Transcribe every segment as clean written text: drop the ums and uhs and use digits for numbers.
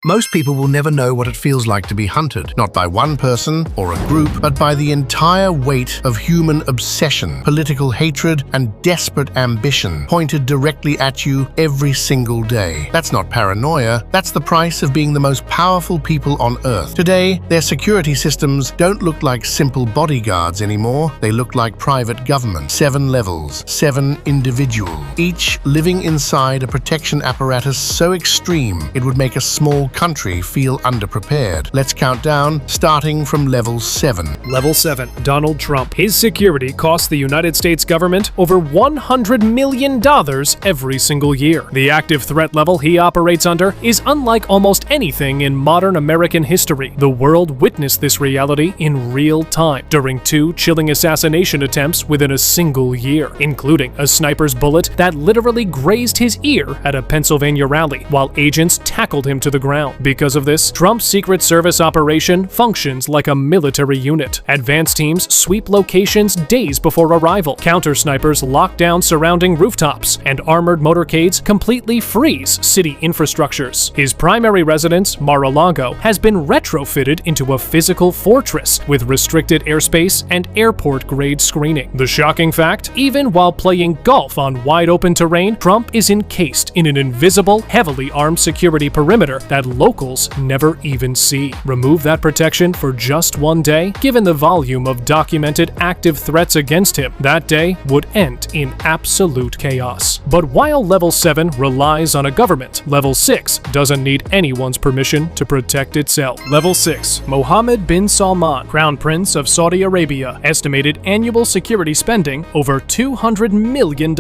Most people will never know what it feels like to be hunted, not by one person or a group, but by the entire weight of human obsession, political hatred, and desperate ambition pointed directly at you every single day. That's not paranoia, that's the price of being the most powerful people on Earth. Today, their security systems don't look like simple bodyguards anymore, they look like private government. 7 levels, 7 individuals, each living inside a protection apparatus so extreme it would make a small country feel underprepared. Let's count down, starting from level 7. Level 7. Donald Trump. His security costs the United States government over $100 million every single year. The active threat level he operates under is unlike almost anything in modern American history. The world witnessed this reality in real time during 2 chilling assassination attempts within a single year, including a sniper's bullet that literally grazed his ear at a Pennsylvania rally while agents tackled him to the ground. Because of this, Trump's Secret Service operation functions like a military unit. Advanced teams sweep locations days before arrival. Counter-snipers lock down surrounding rooftops, and armored motorcades completely freeze city infrastructures. His primary residence, Mar-a-Lago, has been retrofitted into a physical fortress with restricted airspace and airport-grade screening. The shocking fact, even while playing golf on wide-open terrain, Trump is encased in an invisible, heavily armed security perimeter that locals never even see. Remove that protection for just one day, given the volume of documented active threats against him, that day would end in absolute chaos. But while Level 7 relies on a government, Level 6 doesn't need anyone's permission to protect itself. Level 6. Mohammed bin Salman, Crown Prince of Saudi Arabia, estimated annual security spending over $200 million.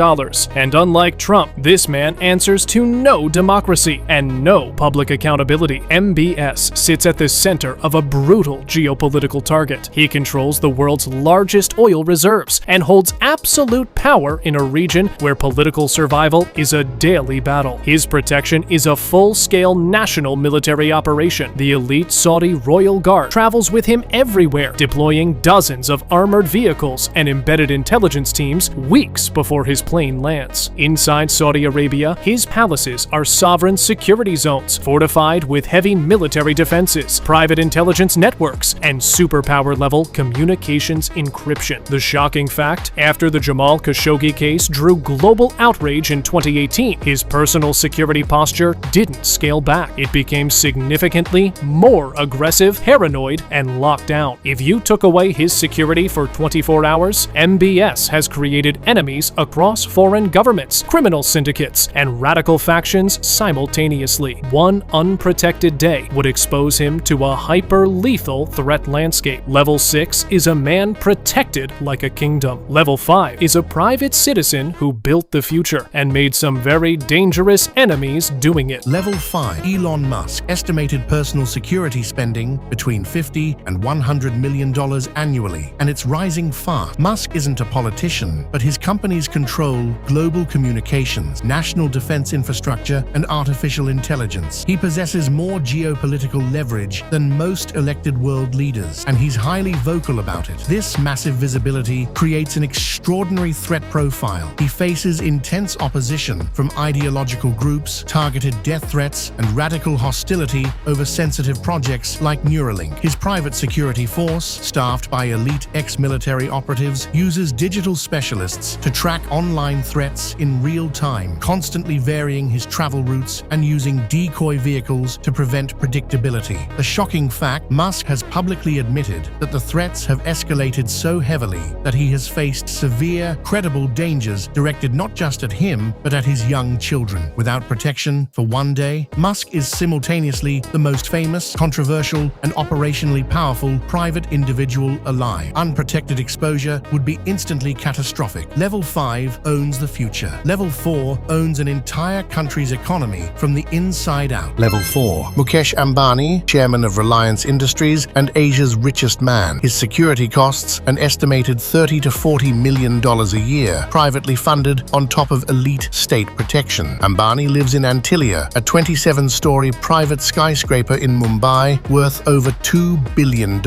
And unlike Trump, this man answers to no democracy and no public accountability. MBS sits at the center of a brutal geopolitical target. He controls the world's largest oil reserves and holds absolute power in a region where political survival is a daily battle. His protection is a full-scale national military operation. The elite Saudi Royal Guard travels with him everywhere, deploying dozens of armored vehicles and embedded intelligence teams weeks before his plane lands. Inside Saudi Arabia, his palaces are sovereign security zones, fortified with heavy military defenses, private intelligence networks, and superpower-level communications encryption. The shocking fact, after the Jamal Khashoggi case drew global outrage in 2018, his personal security posture didn't scale back. It became significantly more aggressive, paranoid, and locked down. If you took away his security for 24 hours, MBS has created enemies across foreign governments, criminal syndicates, and radical factions simultaneously. One unprotected day would expose him to a hyper-lethal threat landscape. Level 6 is a man protected like a kingdom. Level 5 is a private citizen who built the future and made some very dangerous enemies doing it. Level 5. Elon Musk, estimated personal security spending between $50 and $100 million annually, and it's rising fast. Musk isn't a politician, but his companies control global communications, national defense infrastructure, and artificial intelligence. He possesses more geopolitical leverage than most elected world leaders, and he's highly vocal about it. This massive visibility creates an extraordinary threat profile. He faces intense opposition from ideological groups, targeted death threats, and radical hostility over sensitive projects like Neuralink. His private security force, staffed by elite ex-military operatives, uses digital specialists to track online threats in real time, constantly varying his travel routes and using decoy vehicles to prevent predictability. The shocking fact, Musk has publicly admitted that the threats have escalated so heavily that he has faced severe, credible dangers directed not just at him, but at his young children. Without protection for one day, Musk is simultaneously the most famous, controversial, and operationally powerful private individual alive. Unprotected exposure would be instantly catastrophic. Level 5 owns the future. Level 4 owns an entire country's economy from the inside out. Level 4. Mukesh Ambani, chairman of Reliance Industries and Asia's richest man. His security costs an estimated $30 to $40 million a year, privately funded on top of elite state protection. Ambani lives in Antilia, a 27-story private skyscraper in Mumbai worth over $2 billion.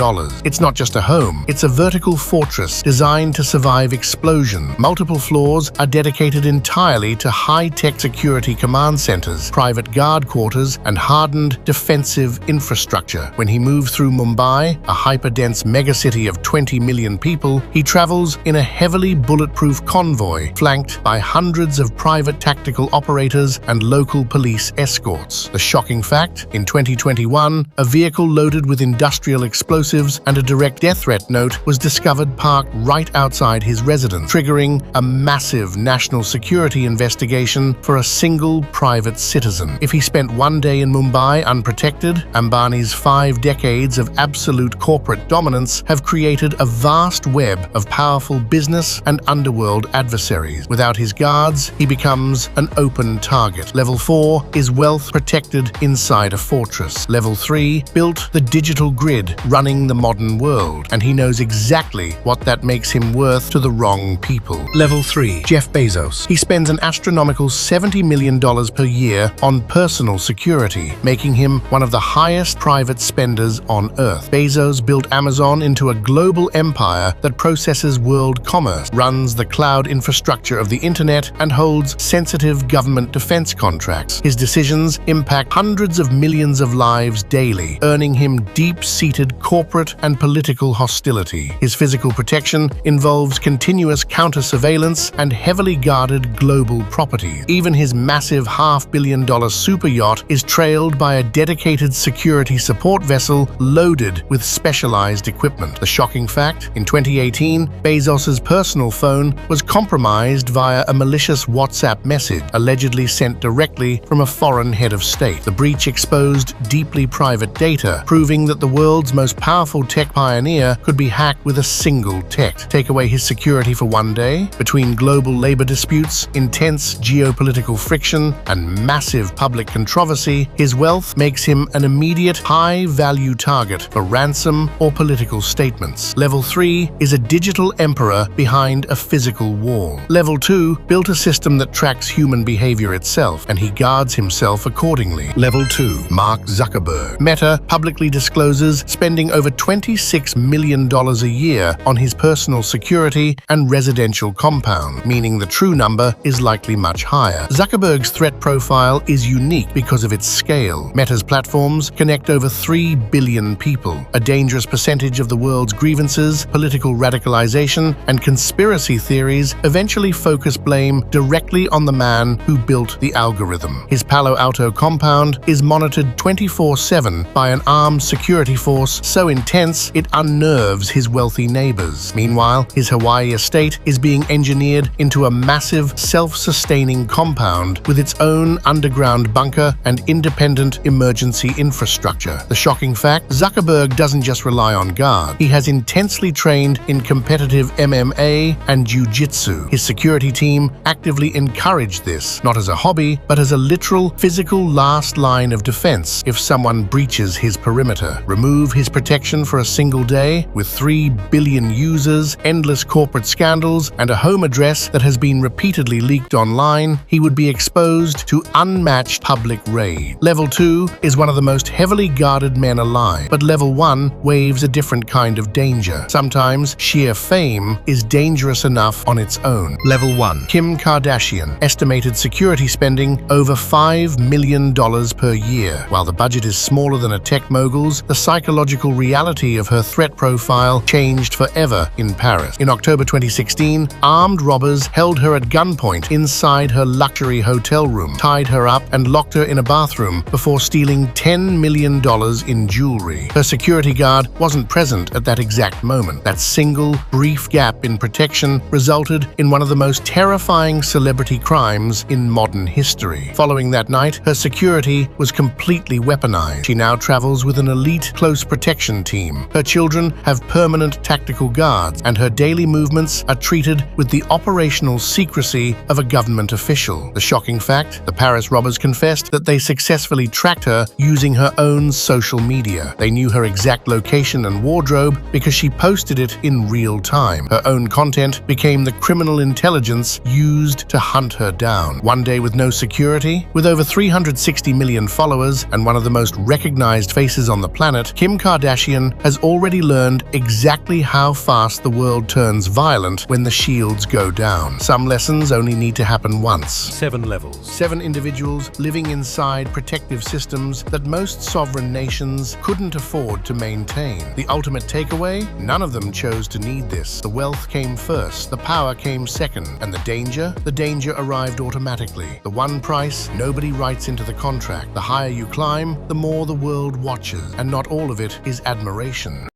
It's not just a home, it's a vertical fortress designed to survive explosion. Multiple floors are dedicated entirely to high-tech security command centers, private guard quarters, and hardened defensive infrastructure. When he moved through Mumbai, a hyperdense megacity of 20 million people, he travels in a heavily bulletproof convoy, flanked by hundreds of private tactical operators and local police escorts. The shocking fact, in 2021, a vehicle loaded with industrial explosives and a direct death threat note was discovered parked right outside his residence, triggering a massive national security investigation for a single private citizen. If he spent one day in Mumbai unprotected, Ambani's 5 decades of absolute corporate dominance have created a vast web of powerful business and underworld adversaries. Without his guards, he becomes an open target. Level 4 is wealth protected inside a fortress. Level 3 built the digital grid running the modern world, and he knows exactly what that makes him worth to the wrong people. Level 3. Jeff Bezos. He spends an astronomical $70 million per year on personal security, making him one of the highest private spenders on Earth. Bezos built Amazon into a global empire that processes world commerce, runs the cloud infrastructure of the internet, and holds sensitive government defense contracts. His decisions impact hundreds of millions of lives daily, earning him deep-seated corporate and political hostility. His physical protection involves continuous counter-surveillance and heavily guarded global property. Even his massive $500 million super yacht is trailed by a dedicated security support vessel loaded with specialized equipment. The shocking fact, in 2018, Bezos's personal phone was compromised via a malicious WhatsApp message, allegedly sent directly from a foreign head of state. The breach exposed deeply private data, proving that the world's most powerful tech pioneer could be hacked with a single text. Take away his security for one day, between global labor disputes, intense geopolitical friction, and massive public controversy, his wealth makes him an immediate high-value target for ransom or political statements. Level 3 is a digital emperor behind a physical wall. Level 2 built a system that tracks human behavior itself, and he guards himself accordingly. Level 2. Mark Zuckerberg. Meta publicly discloses spending over $26 million a year on his personal security and residential compound, meaning the true number is likely much higher. Zuckerberg's threat profile is unique because of its scale. Meta's platforms connect over 3 billion people. A dangerous percentage of the world's grievances, political radicalization, and conspiracy theories eventually focus blame directly on the man who built the algorithm. His Palo Alto compound is monitored 24/7 by an armed security force so intense it unnerves his wealthy neighbors. Meanwhile, his Hawaii estate is being engineered into a massive, self-sustaining compound with its own underground bunker and independent emergency infrastructure. The shocking fact, Zuckerberg doesn't just rely on guards. He has intensely trained in competitive MMA and jiu-jitsu. His security team actively encouraged this, not as a hobby, but as a literal, physical last line of defense if someone breaches his perimeter. Remove his protection for a single day, with 3 billion users, endless corporate scandals, and a home address that has been repeatedly leaked online, he would be exposed to unmatched public rage. Level 2 is one of the most heavily guarded men alive, but Level 1 waves a different kind of danger. Sometimes sheer fame is dangerous enough on its own. Level 1. Kim Kardashian. Estimated security spending over $5 million per year. While the budget is smaller than a tech mogul's, the psychological reality of her threat profile changed forever in Paris. In October 2016, armed robbers held her at gunpoint inside her luxury hotel room, tied her up, and locked her in a bathroom before stealing $10 million in jewelry. Her security guard wasn't present at that exact moment. That single, brief gap in protection resulted in one of the most terrifying celebrity crimes in modern history. Following that night, her security was completely weaponized. She now travels with an elite close protection team. Her children have permanent tactical guards, and her daily movements are treated with the operational secrecy of a government official. The shocking fact, the Paris robbers confessed that they successfully tracked her using her own social media. They knew her exact location and wardrobe because she posted it in real time. Her own content became the criminal intelligence used to hunt her down. One day with no security, with over 360 million followers and one of the most recognized faces on the planet, Kim Kardashian has already learned exactly how fast the world turns violent when the shields go down. Some lessons only need to happen once. 7 levels. 7 individuals living inside protected protective systems that most sovereign nations couldn't afford to maintain. The ultimate takeaway? None of them chose to need this. The wealth came first, the power came second, and the danger? The danger arrived automatically. The one price nobody writes into the contract. The higher you climb, the more the world watches, and not all of it is admiration.